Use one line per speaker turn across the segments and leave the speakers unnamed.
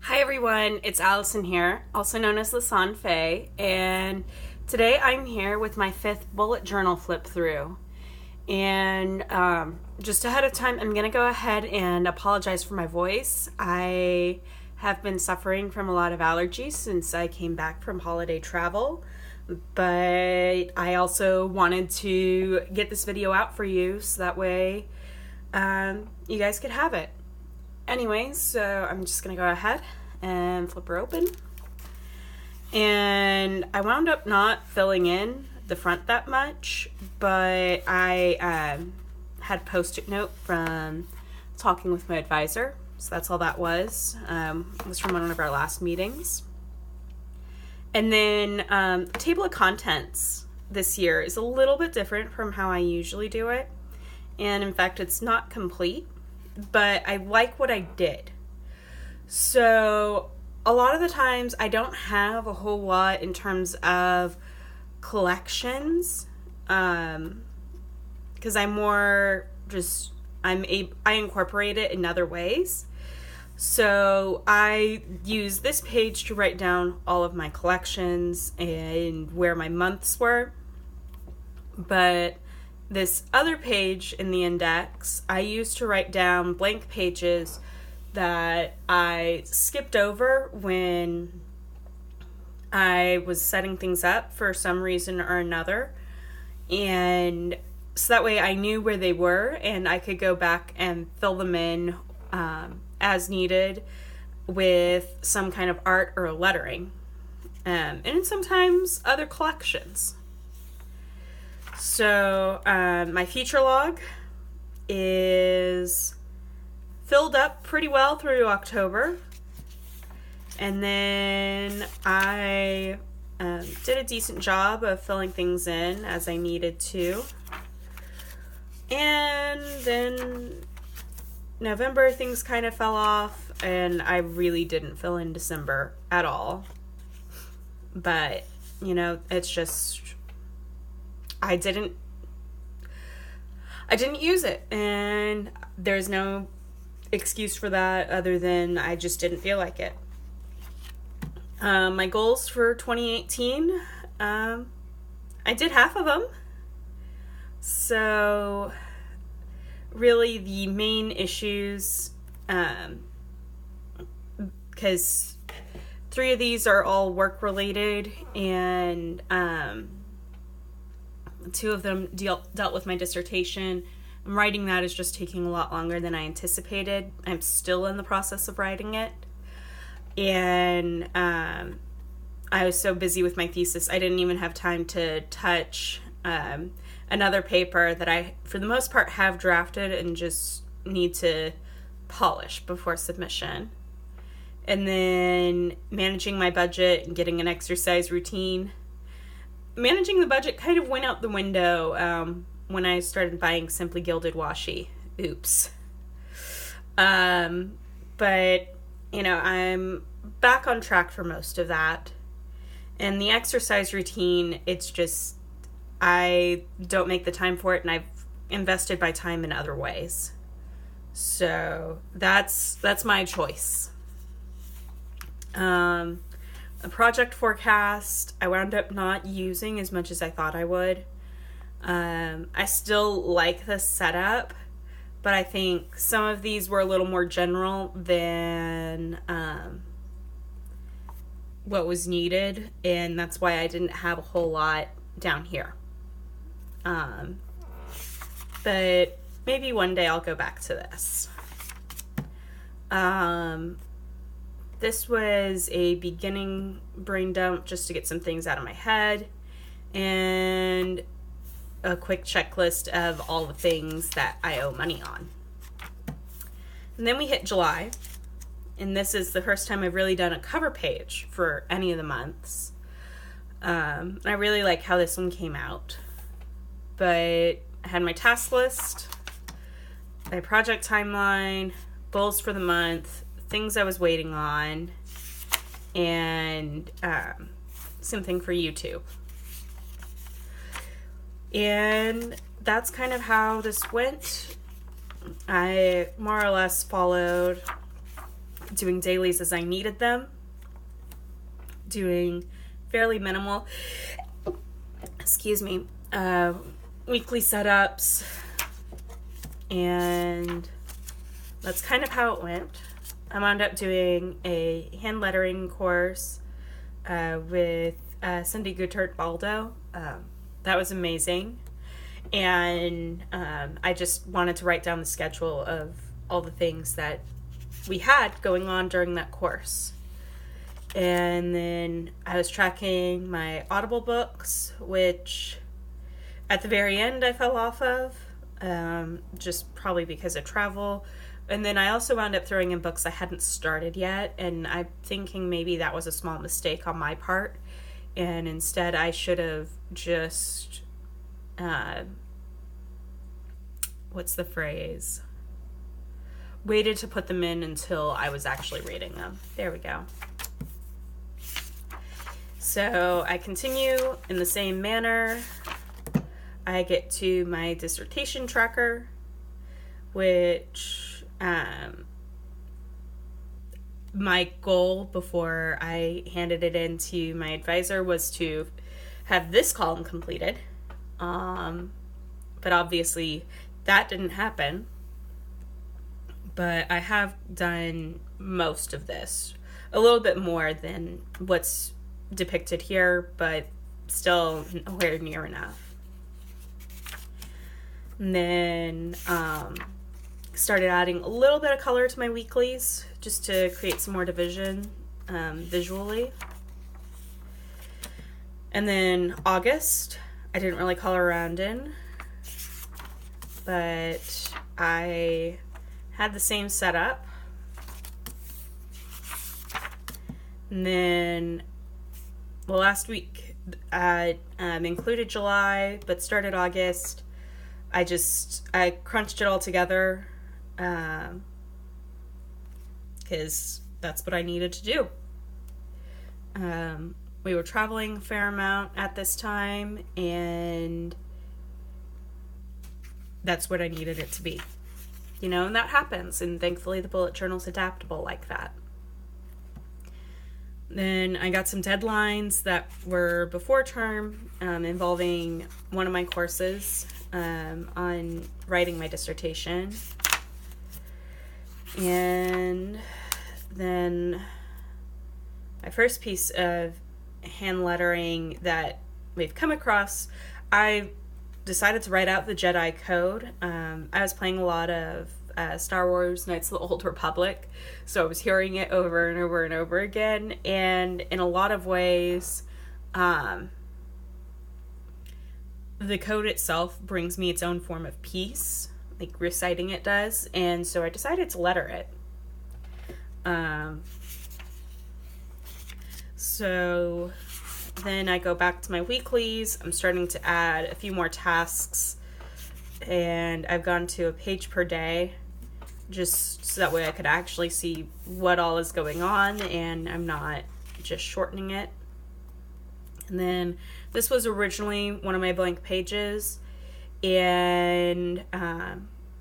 Hi everyone, it's Allison here, also known as Lasan Faye, and today I'm here with my 5th bullet journal flip through. And just ahead of time, I'm going to go ahead and apologize for my voice. I have been suffering from a lot of allergies since I came back from holiday travel, but I also wanted to get this video out for you so that way you guys could have it. Anyways, so I'm just going to go ahead and flip her open. And I wound up not filling in the front that much, but I had a Post-it note from talking with my advisor. So that's all that was. It was from one of our last meetings. And then the table of contents this year is a little bit different from how I usually do it. And in fact, it's not complete, but I like what I did. So a lot of the times I don't have a whole lot in terms of collections, because I'm more just, I incorporate it in other ways. So I use this page to write down all of my collections and where my months were. But this other page in the index, I used to write down blank pages that I skipped over when I was setting things up for some reason or another. And so that way I knew where they were and I could go back and fill them in as needed with some kind of art or lettering. And sometimes other collections. So my feature log is filled up pretty well through October. And then I did a decent job of filling things in as I needed to. And then November, things kind of fell off, and I really didn't fill in December at all. But, you know, it's just, I didn't use it, and there's no excuse for that other than I just didn't feel like it. My goals for 2018, I did half of them. So really the main issues, because 3 of these are all work related, and 2 of them dealt with my dissertation. Writing that is just taking a lot longer than I anticipated. I'm still in the process of writing it. And I was so busy with my thesis, I didn't even have time to touch another paper that I, for the most part, have drafted and just need to polish before submission. And then managing my budget and getting an exercise routine. Managing the budget kind of went out the window when I started buying Simply Gilded washi. Oops. But, you know, I'm back on track for most of that. And the exercise routine, it's just, I don't make the time for it, and I've invested my time in other ways. So that's my choice. A project forecast, I wound up not using as much as I thought I would. I still like the setup, but I think some of these were a little more general than what was needed, and that's why I didn't have a whole lot down here. But maybe one day I'll go back to this. This was a beginning brain dump just to get some things out of my head, and a quick checklist of all the things that I owe money on. And then we hit July, and this is the first time I've really done a cover page for any of the months. I really like how this one came out. But I had my task list, my project timeline, goals for the month, things I was waiting on, and something for YouTube. And that's kind of how this went. I more or less followed doing dailies as I needed them, doing fairly minimal, weekly setups, and that's kind of how it went. I wound up doing a hand lettering course with Cindy Guttert Baldo. That was amazing. And I just wanted to write down the schedule of all the things that we had going on during that course. And then I was tracking my Audible books, which at the very end I fell off of, just probably because of travel. And then I also wound up throwing in books I hadn't started yet, and I'm thinking maybe that was a small mistake on my part, and instead I should have just what's the phrase? Waited to put them in until I was actually reading them. There we go. So I continue in the same manner. I get to my dissertation tracker, which my goal before I handed it in to my advisor was to have this column completed. But obviously that didn't happen. But I have done most of this. A little bit more than what's depicted here, but still nowhere near enough. And then started adding a little bit of color to my weeklies just to create some more division visually. And then August, I didn't really color around in, but I had the same setup. And then the last week I included July, but started August. I crunched it all together because that's what I needed to do. We were traveling a fair amount at this time, and that's what I needed it to be. And that happens, and thankfully the bullet journal's adaptable like that. Then I got some deadlines that were before term involving one of my courses on writing my dissertation. And then my first piece of hand lettering that we've come across, I decided to write out the Jedi Code. I was playing a lot of Star Wars Knights of the Old Republic, so I was hearing it over and over and over again, and in a lot of ways the code itself brings me its own form of peace, like reciting it does, and so I decided to letter it. So then I go back to my weeklies. I'm starting to add a few more tasks, and I've gone to a page per day, just so that way I could actually see what all is going on, and I'm not just shortening it. And then this was originally one of my blank pages, and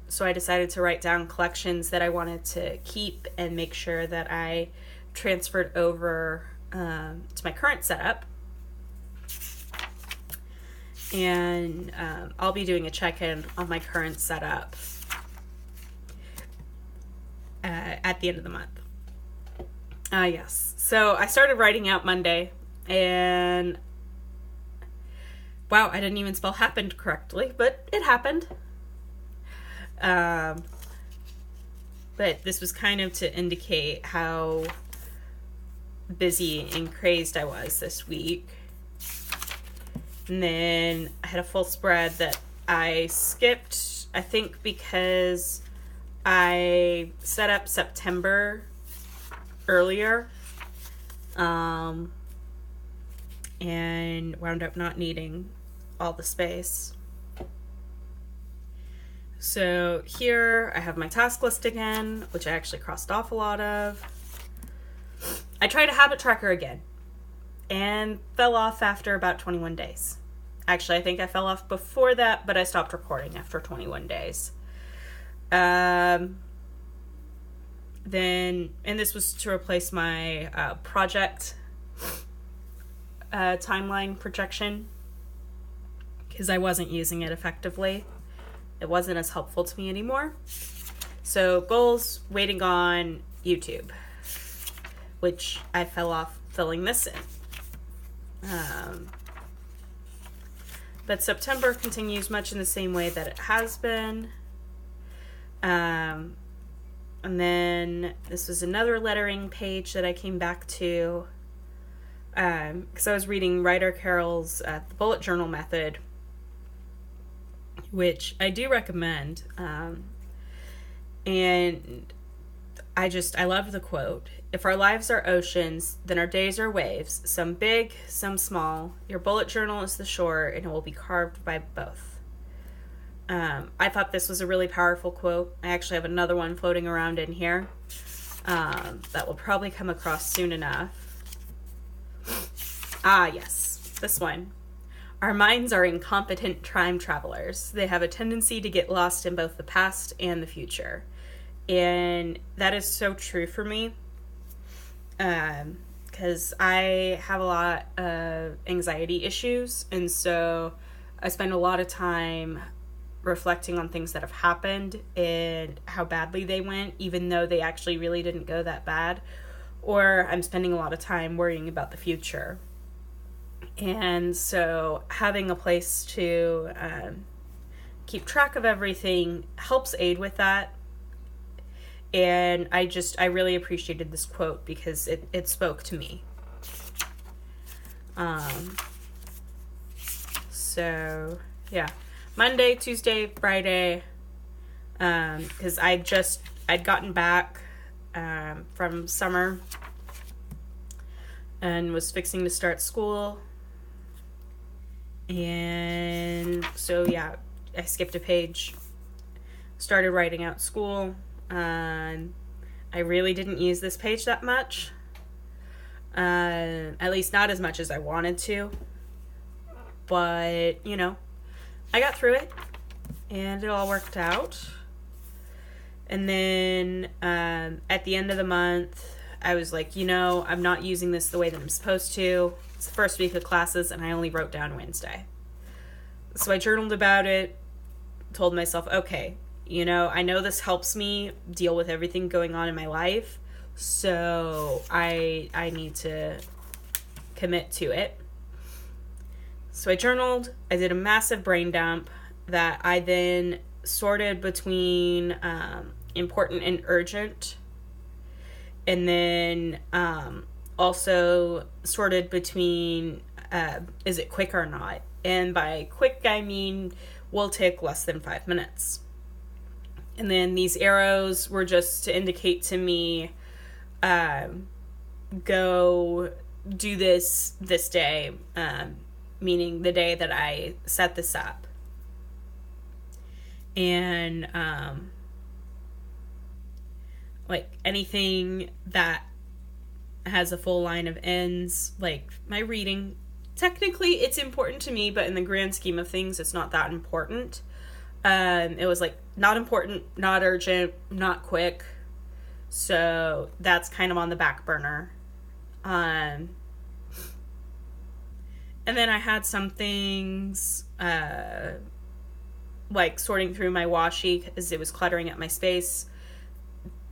so I decided to write down collections that I wanted to keep and make sure that I transferred over to my current setup. And I'll be doing a check-in on my current setup at the end of the month. Yes. So I started writing out Monday, and wow, I didn't even spell happened correctly, but it happened. But this was kind of to indicate how busy and crazed I was this week. And then I had a full spread that I skipped, I think because I set up September earlier, and wound up not needing all the space. So here I have my task list again, which I actually crossed off a lot of. I tried a habit tracker again and fell off after about 21 days. Actually, I think I fell off before that, but I stopped recording after 21 days. then, and this was to replace my project timeline projection, because I wasn't using it effectively. It wasn't as helpful to me anymore. So goals, waiting on YouTube, which I fell off filling this in. But September continues much in the same way that it has been. And then this was another lettering page that I came back to, because I was reading Ryder Carroll's The Bullet Journal Method, which I do recommend. And I love the quote. If our lives are oceans, then our days are waves, some big, some small. Your bullet journal is the shore, and it will be carved by both. I thought this was a really powerful quote. I actually have another one floating around in here that will probably come across soon enough. Yes, this one. Our minds are incompetent time travelers. They have a tendency to get lost in both the past and the future. And that is so true for me. Because I have a lot of anxiety issues. And so I spend a lot of time reflecting on things that have happened and how badly they went, even though they actually really didn't go that bad. Or I'm spending a lot of time worrying about the future. And so having a place to keep track of everything helps aid with that. And I really appreciated this quote because it spoke to me. So, yeah. Monday, Tuesday, Friday, because I'd gotten back from summer and was fixing to start school. And so, yeah, I skipped a page, started writing out school. I really didn't use this page that much, at least not as much as I wanted to, but, you know, I got through it, and it all worked out. And then, at the end of the month, I was like, you know, I'm not using this the way that I'm supposed to. It's the first week of classes, and I only wrote down Wednesday. So I journaled about it, told myself, okay, you know, I know this helps me deal with everything going on in my life, so I need to commit to it. So I journaled, I did a massive brain dump that I then sorted between important and urgent, and then also sorted between is it quick or not. And by quick, I mean will take less than 5 minutes. And then these arrows were just to indicate to me, go do this day, meaning the day that I set this up. And, like, anything that has a full line of ends, like my reading, technically it's important to me, but in the grand scheme of things, it's not that important. It was like not important, not urgent, not quick. So that's kind of on the back burner. And then I had some things, like sorting through my washi because it was cluttering up my space.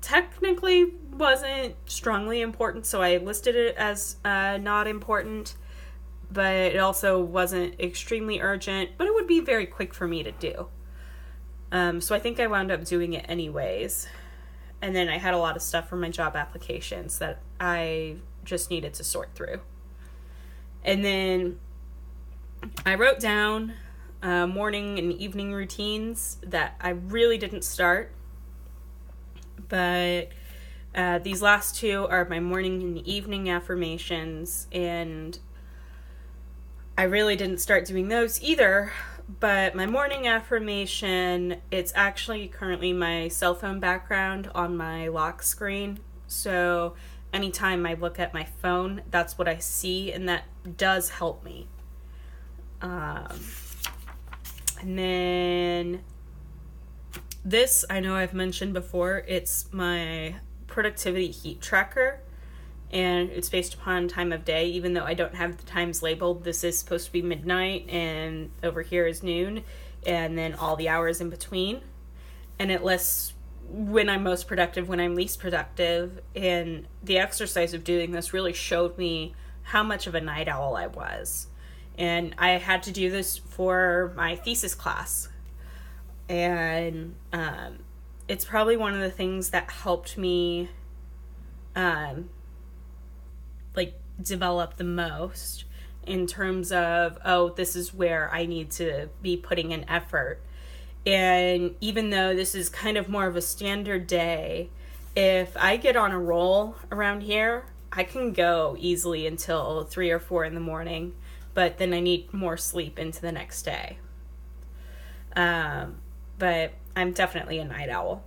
Technically wasn't strongly important, so I listed it as not important, but it also wasn't extremely urgent, but it would be very quick for me to do. So I think I wound up doing it anyways. And then I had a lot of stuff for my job applications that I just needed to sort through. And then I wrote down morning and evening routines that I really didn't start. But these last two are my morning and evening affirmations, and I really didn't start doing those either. But my morning affirmation, it's actually currently my cell phone background on my lock screen. So anytime I look at my phone, that's what I see, and that does help me. And then this, I know I've mentioned before, it's my productivity heat tracker, and it's based upon time of day, even though I don't have the times labeled. This is supposed to be midnight, and over here is noon, and then all the hours in between. And it lists when I'm most productive, when I'm least productive, and the exercise of doing this really showed me how much of a night owl I was. And I had to do this for my thesis class. And it's probably one of the things that helped me develop the most in terms of, oh, this is where I need to be putting in effort. And even though this is kind of more of a standard day, if I get on a roll around here, I can go easily until 3 or 4 in the morning, but then I need more sleep into the next day. But I'm definitely a night owl.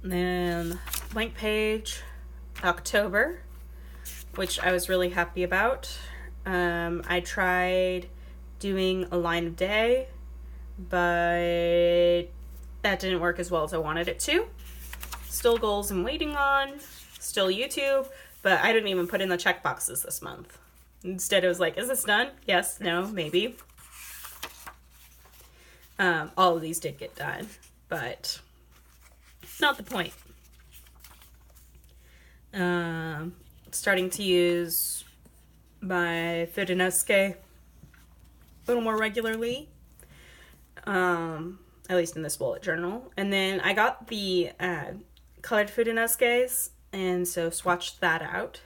And then blank page, October, which I was really happy about. I tried doing a line of day, but that didn't work as well as I wanted it to. Still goals I'm waiting on, still YouTube, but I didn't even put in the checkboxes this month. Instead, it was like, is this done? Yes, no, maybe. All of these did get done, but not the point. Starting to use my Fudenosuke a little more regularly, at least in this bullet journal. And then I got the colored Fudenosukes, and so swatched that out.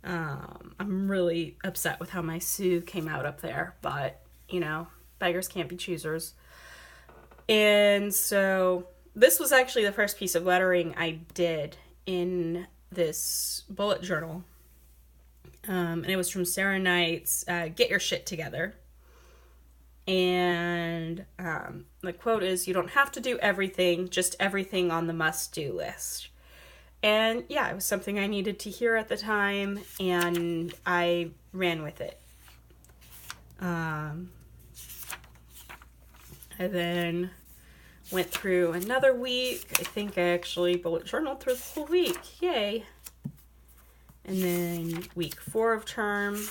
I'm really upset with how my Sue came out up there, but, you know, beggars can't be choosers. And so this was actually the first piece of lettering I did in this bullet journal. And it was from Sarah Knight's Get Your Shit Together. And the quote is, "You don't have to do everything, just everything on the must-do list." And yeah, it was something I needed to hear at the time, and I ran with it. I then went through another week. I think I actually bullet journaled through the whole week. Yay. And then week 4 of term,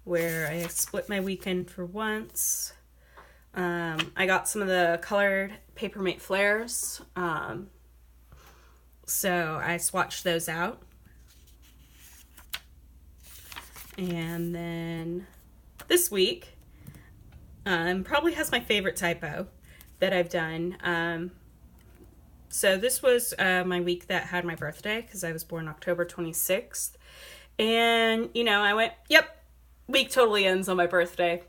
where I split my weekend for once. I got some of the colored Papermate flares, so I swatched those out. And then this week, probably has my favorite typo that I've done. So this was my week that had my birthday, because I was born October 26th. And, you know, I went, yep, week totally ends on my birthday.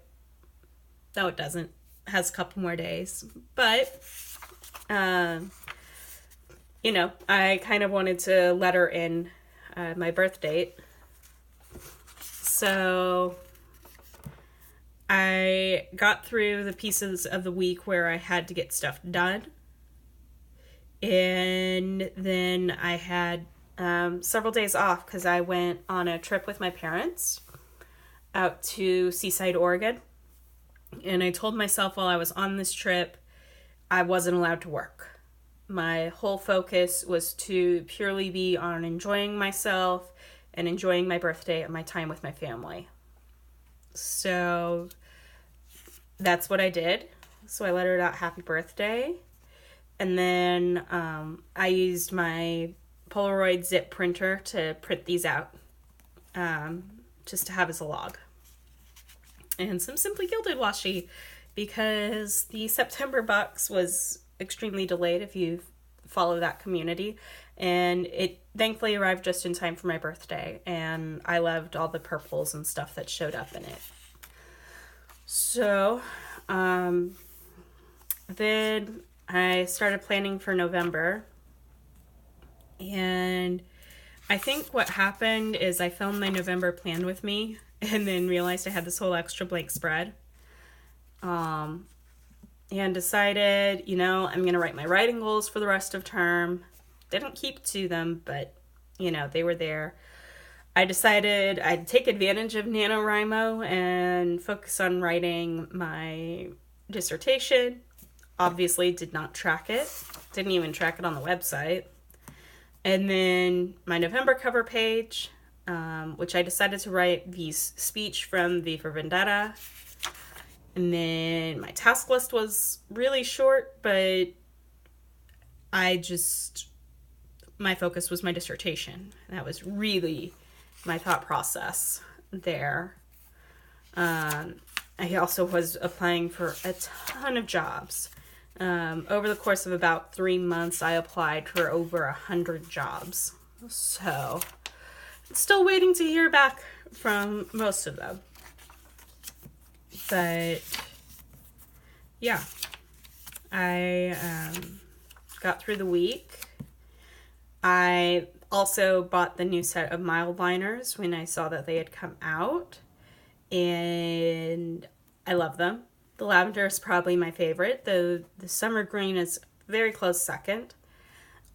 No, it doesn't. It has a couple more days. But, you know, I kind of wanted to letter in my birth date. So I got through the pieces of the week where I had to get stuff done. And then I had several days off because I went on a trip with my parents out to Seaside, Oregon. And I told myself while I was on this trip, I wasn't allowed to work. My whole focus was to purely be on enjoying myself and enjoying my birthday and my time with my family. So that's what I did. So I lettered out happy birthday. And then I used my Polaroid zip printer to print these out, just to have as a log. And some Simply Gilded washi, because the September box was extremely delayed if you follow that community. And it thankfully arrived just in time for my birthday. And I loved all the purples and stuff that showed up in it. So, then I started planning for November. And I think what happened is I filmed my November plan with me and then realized I had this whole extra blank spread. And decided, you know, I'm going to write my writing goals for the rest of term. Didn't keep to them, but, you know, they were there. I decided I'd take advantage of NaNoWriMo and focus on writing my dissertation obviously did not track it. Didn't even track it on the website. And then my November cover page, which I decided to write V's speech from V for Vendetta. And then my task list was really short, but my focus was my dissertation. That was really my thought process there. I also was applying for a ton of jobs. Over the course of about 3 months, I applied for over 100 jobs. So, still waiting to hear back from most of them. But, yeah. I got through the week. I also bought the new set of Mildliners when I saw that they had come out. And I love them. The lavender is probably my favorite. The summer green is very close second.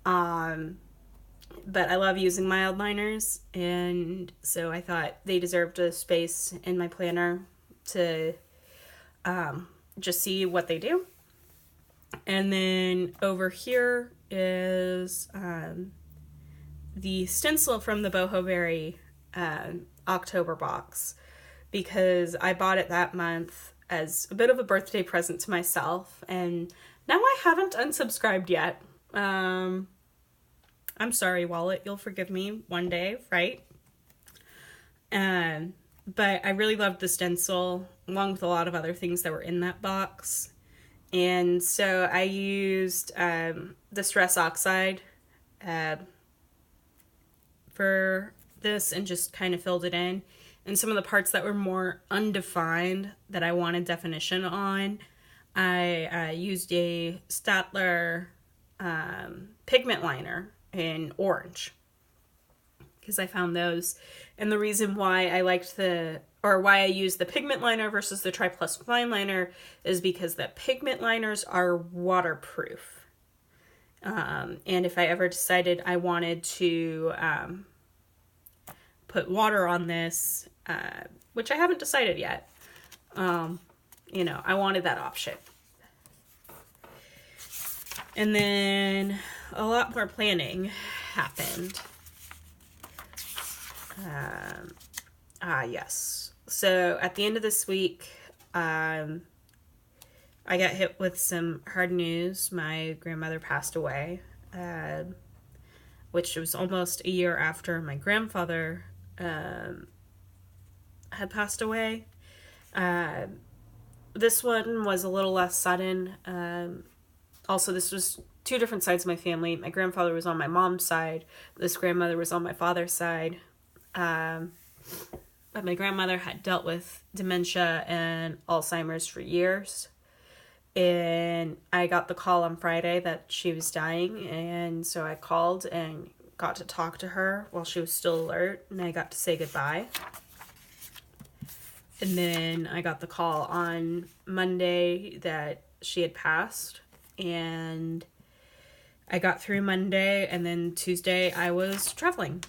But I love using Mildliners, and so I thought they deserved a space in my planner to just see what they do. And then over here is the stencil from the Boho Berry October box, because I bought it that month as a bit of a birthday present to myself, and now I haven't unsubscribed yet. I'm sorry, wallet, you'll forgive me one day, right? But I really loved the stencil, along with a lot of other things that were in that box. And so I used the Stress Oxide for this and just kind of filled it in. And some of the parts that were more undefined that I wanted definition on, I used a Staedtler pigment liner in orange, because I found those. And the reason why I liked why I used the pigment liner versus the Tri-Plus fine liner is because the pigment liners are waterproof. And if I ever decided I wanted to put water on this, which I haven't decided yet, I wanted that option. And then a lot more planning happened. Yes. So at the end of this week, I got hit with some hard news. My grandmother passed away, which was almost a year after my grandfather had passed away. This one was a little less sudden. Also, this was two different sides of my family. My grandfather was on my mom's side. This grandmother was on my father's side. But my grandmother had dealt with dementia and Alzheimer's for years. And I got the call on Friday that she was dying. And so I called and got to talk to her while she was still alert. And I got to say goodbye. And then I got the call on Monday that she had passed. And I got through Monday, and then Tuesday I was traveling.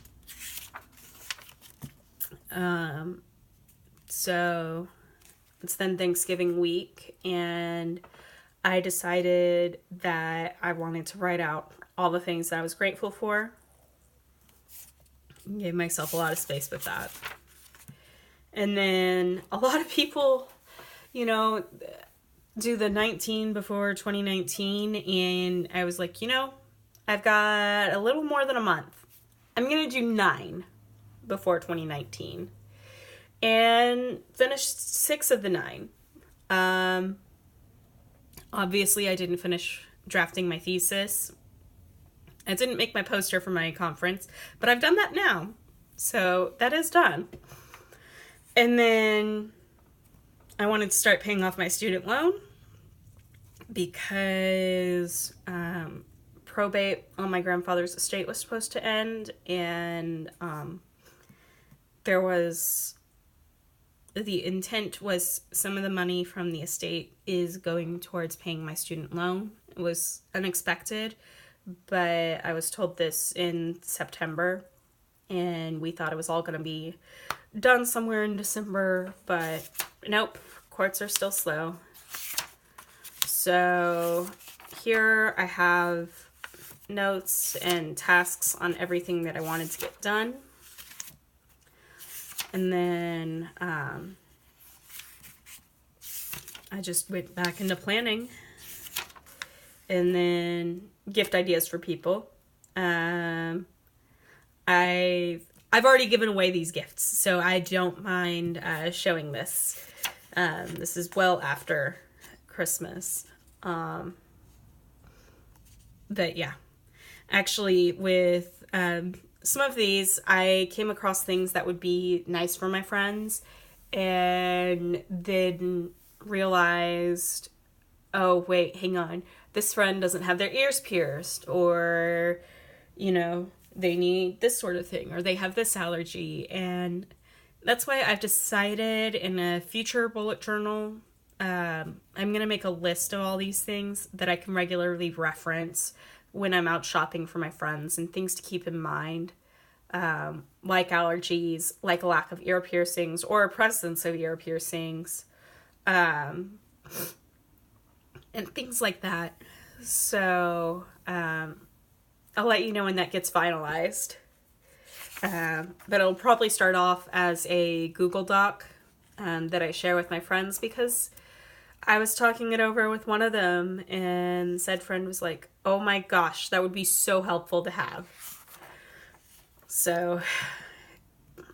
So it's then Thanksgiving week, and I decided that I wanted to write out all the things that I was grateful for. Gave myself a lot of space with that. And then a lot of people, do the 19 before 2019, and I was like, I've got a little more than a month. I'm going to do 9 before 2019. And finished 6 of the 9. Obviously, I didn't finish drafting my thesis. I didn't make my poster for my conference, but I've done that now. So that is done. And then I wanted to start paying off my student loan because probate on my grandfather's estate was supposed to end, and the intent was some of the money from the estate is going towards paying my student loan. It was unexpected, but I was told this in September, and we thought it was all going to be done somewhere in December, but nope, courts are still slow. So here I have notes and tasks on everything that I wanted to get done. And then I just went back into planning. And then gift ideas for people. I've already given away these gifts, so I don't mind showing this. This is well after Christmas. But yeah, actually with some of these, I came across things that would be nice for my friends and then realized, oh, wait, hang on. This friend doesn't have their ears pierced, or, you know, they need this sort of thing, or they have this allergy. And that's why I've decided in a future bullet journal, I'm going to make a list of all these things that I can regularly reference when I'm out shopping for my friends, and things to keep in mind, like allergies, like a lack of ear piercings or a presence of ear piercings, and things like that. So I'll let you know when that gets finalized. But it'll probably start off as a Google Doc that I share with my friends, because I was talking it over with one of them, and said friend was like, oh my gosh, that would be so helpful to have. So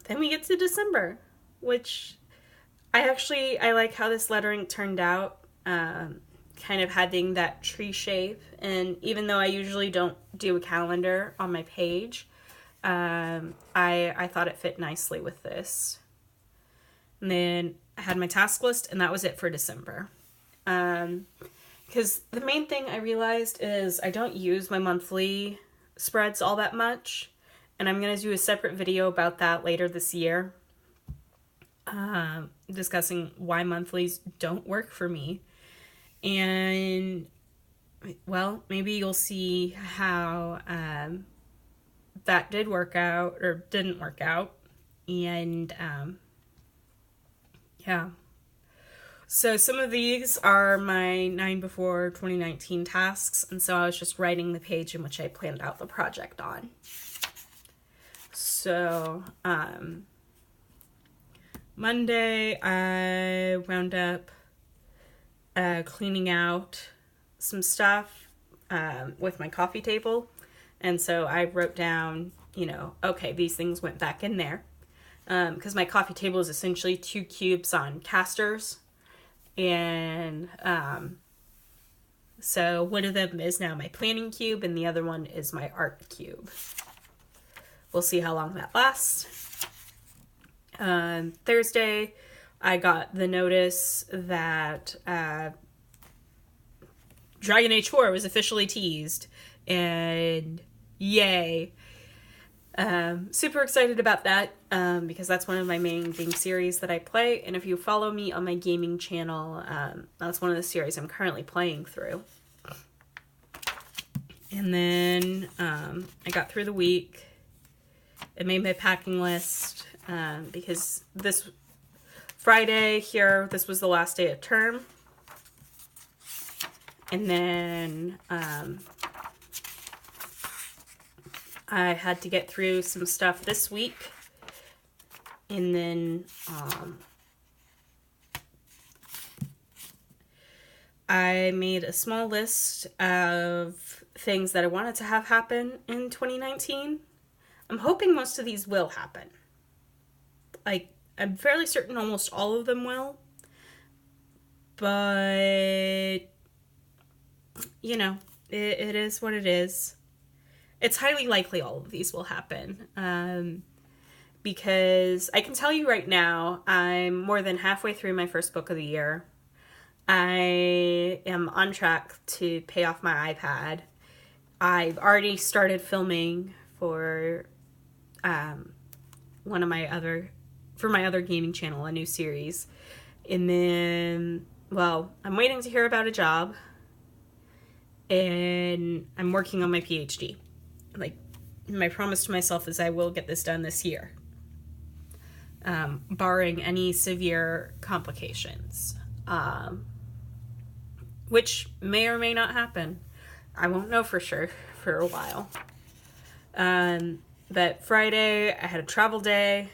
then we get to December, which I like how this lettering turned out, kind of having that tree shape. And even though I usually don't do a calendar on my page, I thought it fit nicely with this. And then I had my task list, and that was it for December. Because the main thing I realized is I don't use my monthly spreads all that much, and I'm going to do a separate video about that later this year, discussing why monthlies don't work for me. And, well, maybe you'll see how that did work out or didn't work out. And yeah. So some of these are my 9 before 2019 tasks, and so I was just writing the page in which I planned out the project on. So Monday I wound up cleaning out some stuff with my coffee table, and so I wrote down, okay, these things went back in there, because my coffee table is essentially 2 cubes on casters. And so one of them is now my planning cube, and the other one is my art cube. We'll see how long that lasts. Thursday, I got the notice that Dragon Age 4 was officially teased, and yay. Super excited about that, because that's one of my main game series that I play, and if you follow me on my gaming channel, that's one of the series I'm currently playing through. And then I got through the week. I made my packing list, because this Friday here, this was the last day of term. And then I had to get through some stuff this week, and then I made a small list of things that I wanted to have happen in 2019. I'm hoping most of these will happen. I'm fairly certain almost all of them will, but it is what it is. It's highly likely all of these will happen, because I can tell you right now, I'm more than halfway through my first book of the year. I am on track to pay off my iPad. I've already started filming for my other gaming channel, a new series. And then, well, I'm waiting to hear about a job, and I'm working on my PhD. My promise to myself is I will get this done this year, barring any severe complications, which may or may not happen. I won't know for sure for a while. But Friday, I had a travel day,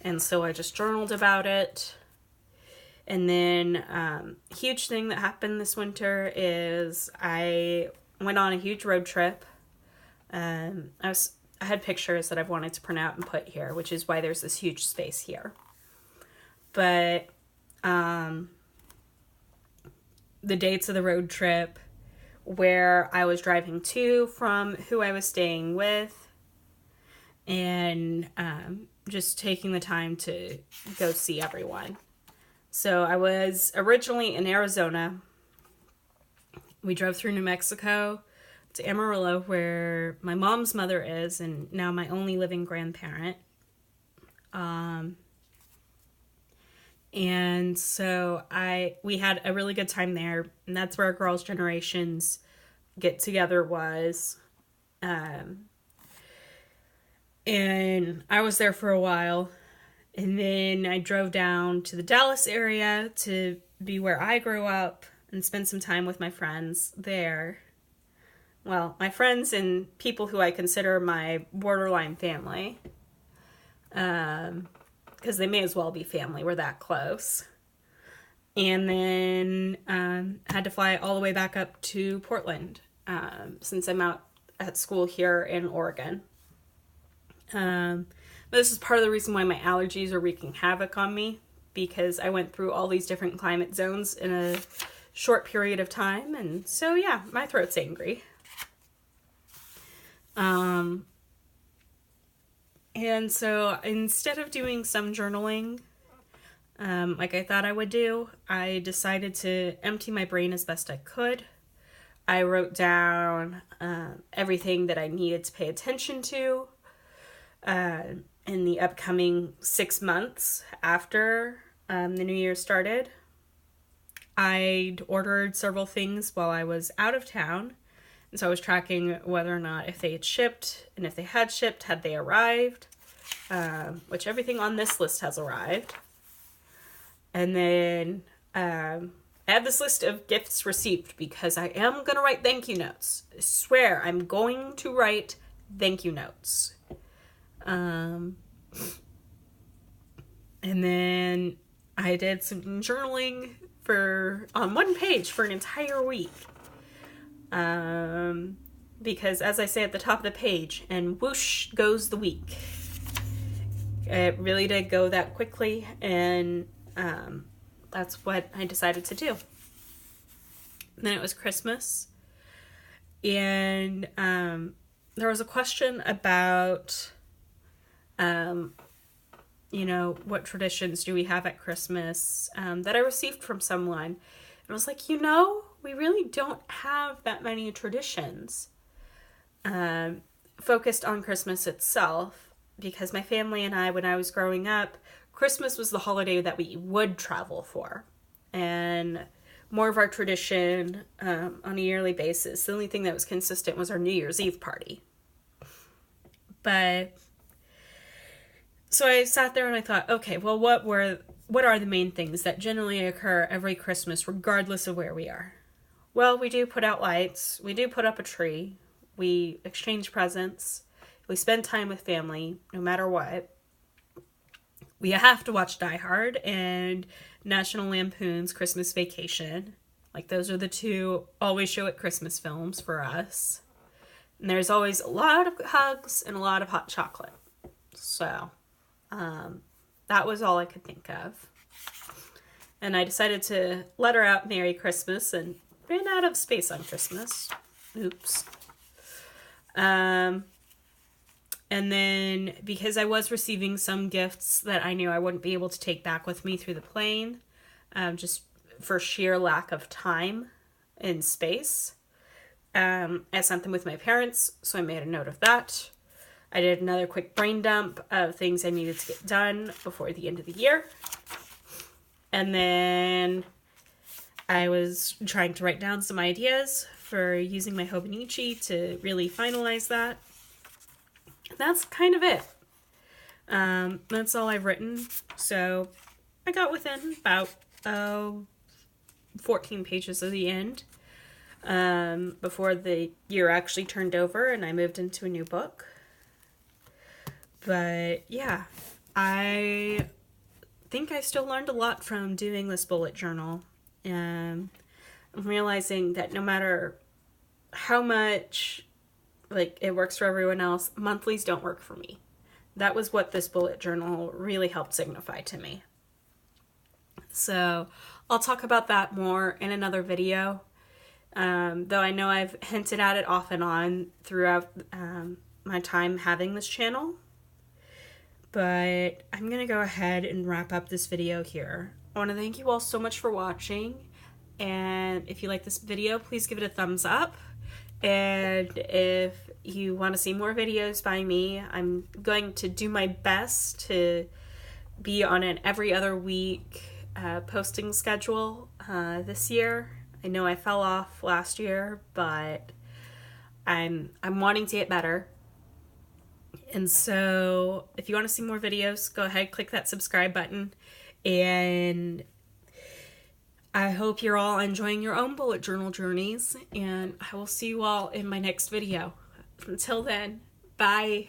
and so I just journaled about it. And then, huge thing that happened this winter is I went on a huge road trip. I had pictures that I've wanted to print out and put here, which is why there's this huge space here. But, the dates of the road trip, where I was driving to from, who I was staying with, and just taking the time to go see everyone. So I was originally in Arizona. We drove through New Mexico to Amarillo, where my mom's mother is, and now my only living grandparent. And so we had a really good time there, and that's where our Girls' Generations get together was. And I was there for a while, and then I drove down to the Dallas area to be where I grew up and spend some time with my friends there. Well, my friends and people who I consider my borderline family. Because they may as well be family. We're that close. And then had to fly all the way back up to Portland since I'm out at school here in Oregon. But this is part of the reason why my allergies are wreaking havoc on me, because I went through all these different climate zones in a short period of time. And so, yeah, my throat's angry. And so instead of doing some journaling, like I thought I would do, I decided to empty my brain as best I could. I wrote down everything that I needed to pay attention to in the upcoming 6 months after the new year started. I'd ordered several things while I was out of town. And so I was tracking whether or not if they had shipped, and if they had shipped, had they arrived, which everything on this list has arrived. And then I have this list of gifts received because I am going to write thank you notes. I swear I'm going to write thank you notes. And then I did some journaling on one page for an entire week. Because as I say at the top of the page, and whoosh goes the week. It really did go that quickly, and that's what I decided to do. And then it was Christmas, and there was a question about, what traditions do we have at Christmas that I received from someone. And I was like, we really don't have that many traditions focused on Christmas itself, because my family and I, when I was growing up, Christmas was the holiday that we would travel for. And more of our tradition on a yearly basis, the only thing that was consistent was our New Year's Eve party. But so I sat there and I thought, okay, well, what are the main things that generally occur every Christmas, regardless of where we are? Well, we do put out lights. We do put up a tree. We exchange presents. We spend time with family, no matter what. We have to watch Die Hard and National Lampoon's Christmas Vacation. Like, those are the two always show at Christmas films for us. And there's always a lot of hugs and a lot of hot chocolate. So, that was all I could think of. And I decided to let her out Merry Christmas and ran out of space on Christmas. Oops. And then, because I was receiving some gifts that I knew I wouldn't be able to take back with me through the plane, just for sheer lack of time and space, I sent them with my parents, so I made a note of that. I did another quick brain dump of things I needed to get done before the end of the year. And then I was trying to write down some ideas for using my Hobonichi to really finalize that. That's kind of it. That's all I've written. So I got within about 14 pages at the end before the year actually turned over and I moved into a new book. But yeah, I think I still learned a lot from doing this bullet journal. I'm realizing that no matter how much like it works for everyone else, monthlies don't work for me. That was what this bullet journal really helped signify to me. So I'll talk about that more in another video. Though I know I've hinted at it off and on throughout my time having this channel. But I'm going to go ahead and wrap up this video here. I want to thank you all so much for watching. And if you like this video, please give it a thumbs up. And if you want to see more videos by me, I'm going to do my best to be on an every other week posting schedule this year. I know I fell off last year, but I'm wanting to get better. And so if you want to see more videos, go ahead, click that subscribe button. And I hope you're all enjoying your own bullet journal journeys. And I will see you all in my next video. Until then, bye.